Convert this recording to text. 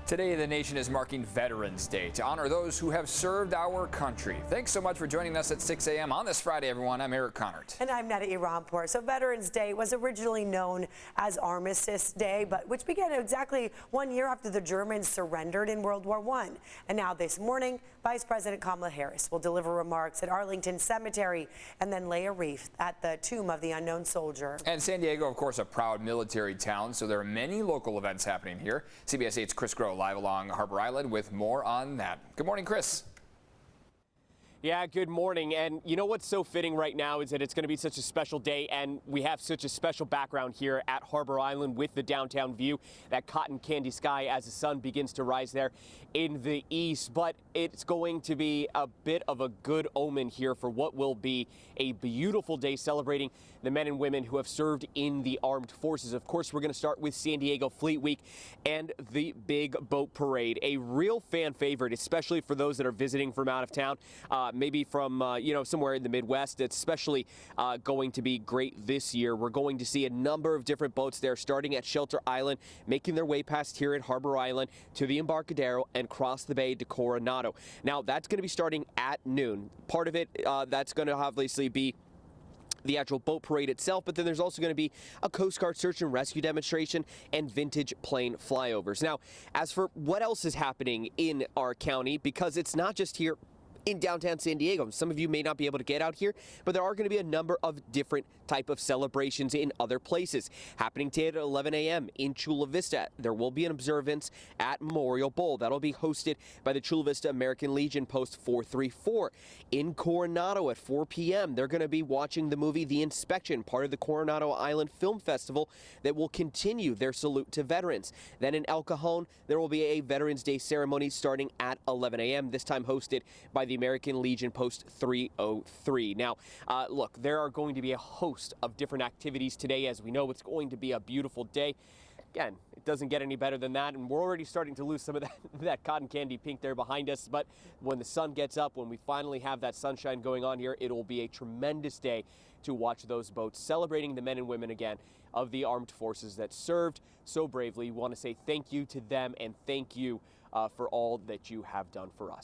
Today, the nation is marking Veterans Day to honor those who have served our country. Thanks so much for joining us at 6 a.m. on this Friday, everyone. I'm Eric Connert. And I'm Netta Iranpour. So Veterans Day was originally known as Armistice Day, which began exactly 1 year after the Germans surrendered in World War I. And now this morning, Vice President Kamala Harris will deliver remarks at Arlington Cemetery and then lay a wreath at the tomb of the unknown soldier. And San Diego, of course, a proud military town, so there are many local events happening here. CBS 8's Chris Groh live along Harbor Island with more on that. Good morning, Chris. Yeah, good morning. And you know what's so fitting right now is that it's going to be such a special day, and we have such a special background here at Harbor Island with the downtown view, that cotton candy sky as the sun begins to rise there in the east. But it's going to be a bit of a good omen here for what will be a beautiful day celebrating the men and women who have served in the armed forces. Of course, we're going to start with San Diego Fleet Week and the big boat parade, a real fan favorite, especially for those that are visiting from out of town. Maybe from, somewhere in the Midwest. It's especially going to be great this year. We're going to see a number of different boats there, starting at Shelter Island, making their way past here at Harbor Island to the Embarcadero and cross the bay to Coronado. Now, that's going to be starting at noon. Part of it, that's going to obviously be the actual boat parade itself, but then there's also going to be a Coast Guard search and rescue demonstration and vintage plane flyovers. Now, as for what else is happening in our county, because it's not just here in downtown San Diego. Some of you may not be able to get out here, but there are going to be a number of different type of celebrations in other places. Happening today at 11 a.m. in Chula Vista, there will be an observance at Memorial Bowl. That'll be hosted by the Chula Vista American Legion Post 434. In Coronado at 4 p.m., they're going to be watching the movie The Inspection, part of the Coronado Island Film Festival that will continue their salute to veterans. Then in El Cajon, there will be a Veterans Day ceremony starting at 11 a.m., this time hosted by the American Legion Post 303. Now, look, there are going to be a host of different activities today. As we know, it's going to be a beautiful day. Again, it doesn't get any better than that, and we're already starting to lose some of that cotton candy pink there behind us. But when the sun gets up, when we finally have that sunshine going on here, it will be a tremendous day to watch those boats celebrating the men and women again of the armed forces that served so bravely. We want to say thank you to them and thank you for all that you have done for us.